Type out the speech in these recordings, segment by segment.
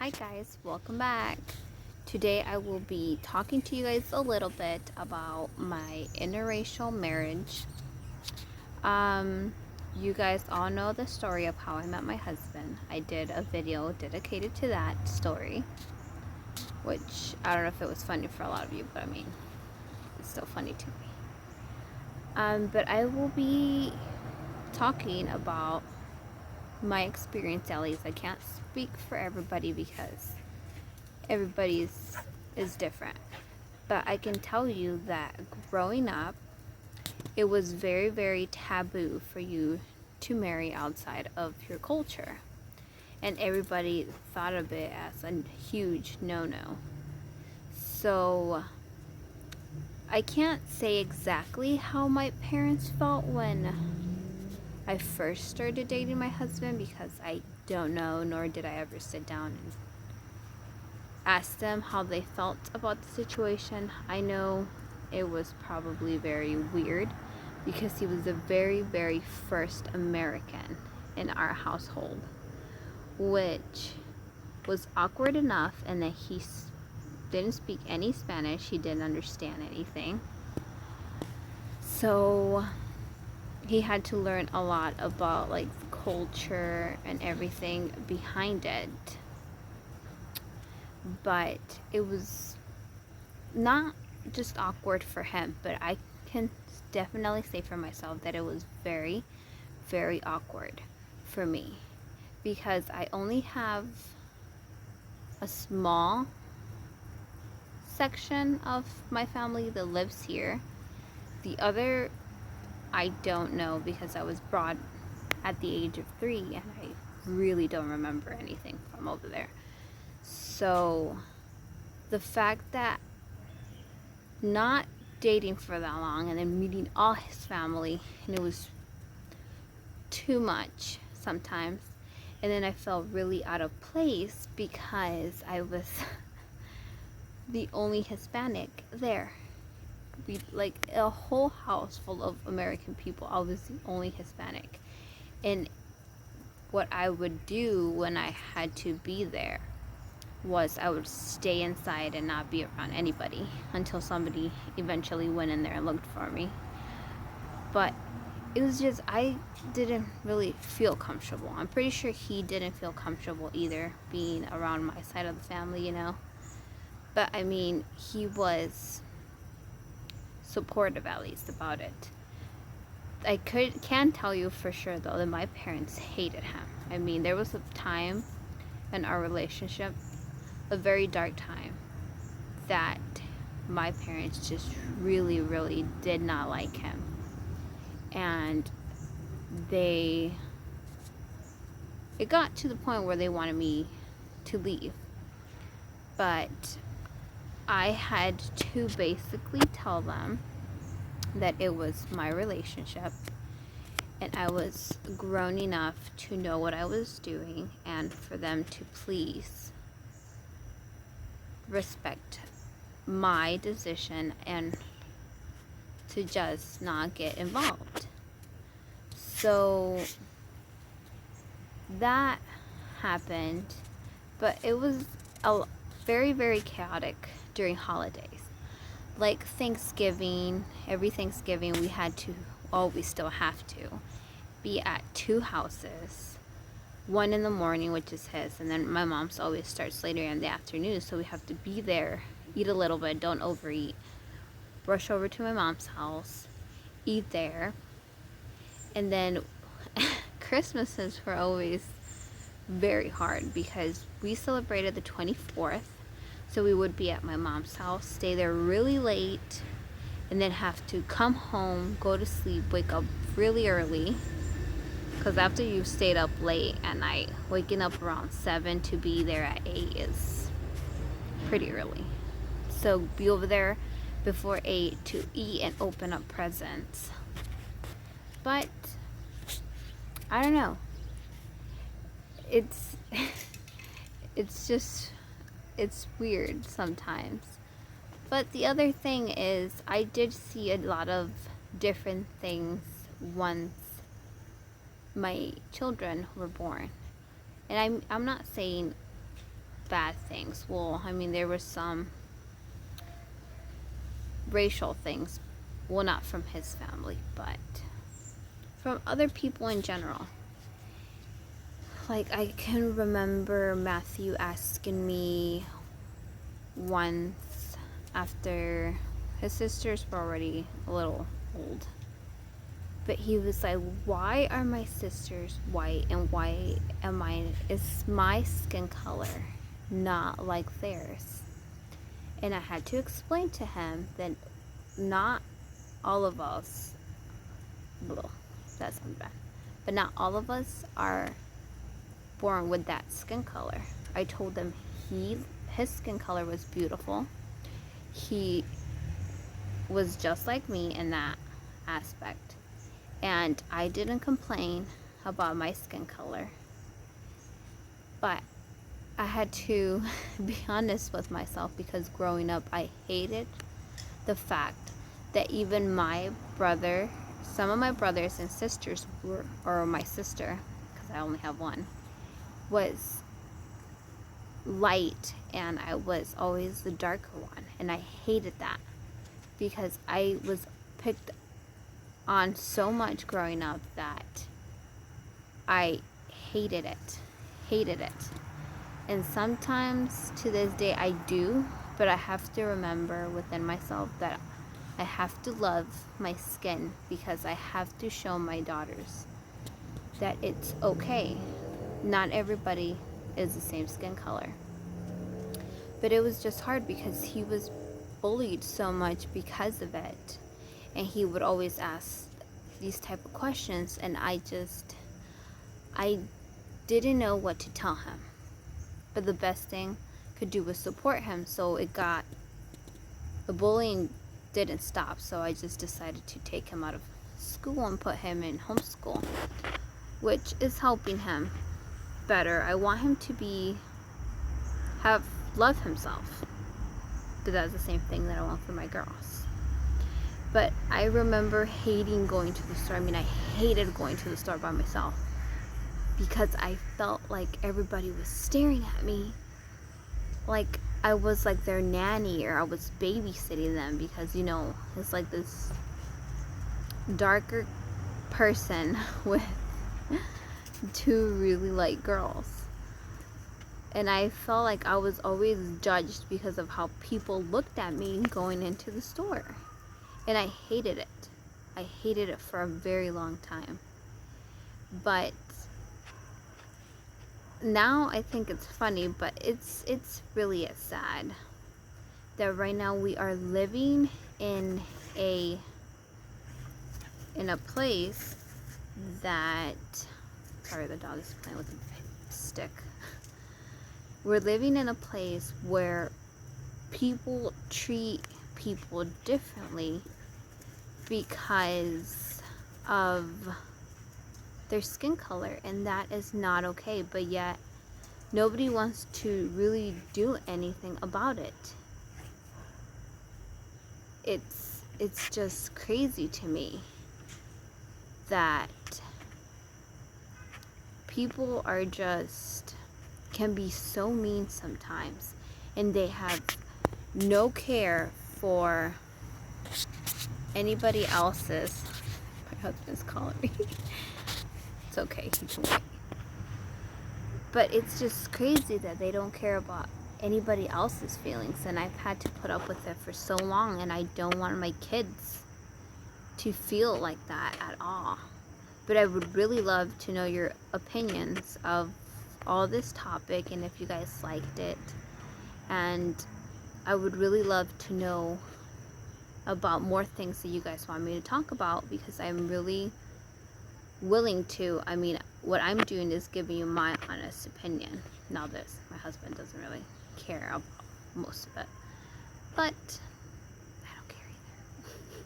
Hi guys, welcome back. Today I will be talking to you guys a little bit about my interracial marriage. You guys all know the story of how I met my husband. I did a video dedicated to that story, which I don't know if it was funny for a lot of you, but I mean, it's still funny to me. But I will be talking about my experience, at least. I can't speak for everybody because everybody's is different, but I can tell you that growing up, it was very, very taboo for you to marry outside of your culture, and everybody thought of it as a huge no-no. So I can't say exactly how my parents felt when I first started dating my husband, because I don't know, nor did I ever sit down and ask them how they felt about the situation. I know it was probably very weird because he was the very, very first American in our household, which was awkward enough, and that he didn't speak any Spanish. He didn't understand anything. So he had to learn a lot about like the culture and everything behind it. But it was not just awkward for him, but I can definitely say for myself that it was very, very awkward for me, because I only have a small section of my family that lives here. The other, I don't know, because I was brought at the age of 3 and I really don't remember anything from over there. So the fact that not dating for that long and then meeting all his family, and it was too much sometimes, and then I felt really out of place because I was the only Hispanic there. We, like, a whole house full of American people, I was the only Hispanic. And what I would do when I had to be there was I would stay inside and not be around anybody until somebody eventually went in there and looked for me. But it was just, I didn't really feel comfortable. I'm pretty sure he didn't feel comfortable either, being around my side of the family, you know. But I mean, he was supportive, at least, about it. I can tell you for sure though that my parents hated him. I mean, there was a time in our relationship, a very dark time, that my parents just really, really did not like him. And it got to the point where they wanted me to leave. But I had to basically tell them that it was my relationship, and I was grown enough to know what I was doing, and for them to please respect my decision and to just not get involved. So that happened, but it was very, very chaotic during holidays. Like Thanksgiving, every Thanksgiving we had to, well, we still have to, be at 2 houses. One in the morning, which is his, and then my mom's always starts later in the afternoon, so we have to be there, eat a little bit, don't overeat, rush over to my mom's house, eat there, and then Christmases were always very hard because we celebrated the 24th, so we would be at my mom's house, stay there really late, and then have to come home, go to sleep, wake up really early, because after you've stayed up late at night, waking up around 7 to be there at 8 is pretty early. So be over there before 8 to eat and open up presents. But I don't know, it's it's weird sometimes. But the other thing is, I did see a lot of different things once my children were born. And I'm not saying bad things. Well, I mean, there were some racial things. Well, not from his family, but from other people in general. Like, I can remember Matthew asking me once, after his sisters were already a little old, but he was like, why are my sisters white and why is my skin color not like theirs? And I had to explain to him that not all of us, that sounds bad, but not all of us are born with that skin color. I told him his skin color was beautiful. He was just like me in that aspect. And I didn't complain about my skin color. But I had to be honest with myself, because growing up I hated the fact that even my brother, some of my brothers and sisters were, or my sister, because I only have one, was light and I was always the darker one. And I hated that because I was picked on so much growing up that I hated it. And sometimes to this day I do, but I have to remember within myself that I have to love my skin, because I have to show my daughters that it's okay. Not everybody is the same skin color. But it was just hard because he was bullied so much because of it. And he would always ask these type of questions, and I didn't know what to tell him. But the best thing I could do was support him. So the bullying didn't stop. So I just decided to take him out of school and put him in homeschool, which is helping him better. I want him to love himself, but that's the same thing that I want for my girls. But I remember hating going to the store. I mean, I hated going to the store by myself because I felt like everybody was staring at me like I was like their nanny, or I was babysitting them, because it's like this darker person with two really light girls. And I felt like I was always judged because of how people looked at me going into the store. And I hated it. I hated it for a very long time. But now I think it's funny, but it's really sad that right now we are living in a place that, sorry, the dog is playing with a stick. We're living in a place where people treat people differently because of their skin color, and that is not okay. But yet nobody wants to really do anything about it. It's just crazy to me that people can be so mean sometimes, and they have no care for anybody else's. My husband's calling me. It's okay, he can wait. But it's just crazy that they don't care about anybody else's feelings, and I've had to put up with it for so long, and I don't want my kids to feel like that at all. But I would really love to know your opinions of all this topic, and if you guys liked it. And I would really love to know about more things that you guys want me to talk about, because I'm really willing to. I mean, what I'm doing is giving you my honest opinion. Now my husband doesn't really care about most of it, but I don't care either.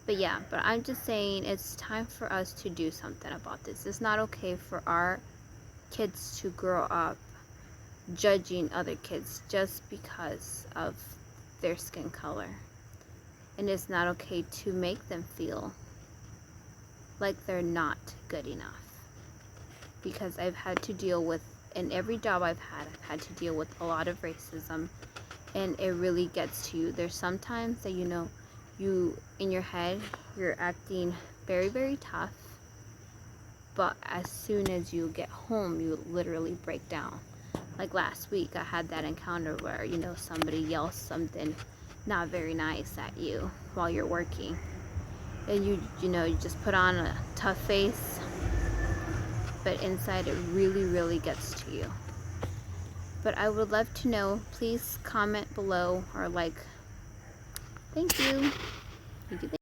But yeah, but I'm just saying it's time for us to do something about this. It's not okay for our kids to grow up judging other kids just because of their skin color. And it's not okay to make them feel like they're not good enough. Because I've had to deal with in every job I've had to deal with a lot of racism, and it really gets to you. There's sometimes that, you know, you in your head you're acting very, very tough, but as soon as you get home you literally break down. Like last week I had that encounter where, you know, somebody yells something not very nice at you while you're working, and you know, you just put on a tough face, but inside it really, really gets to you. But I would love to know, please comment below or like. Thank you. Thank you.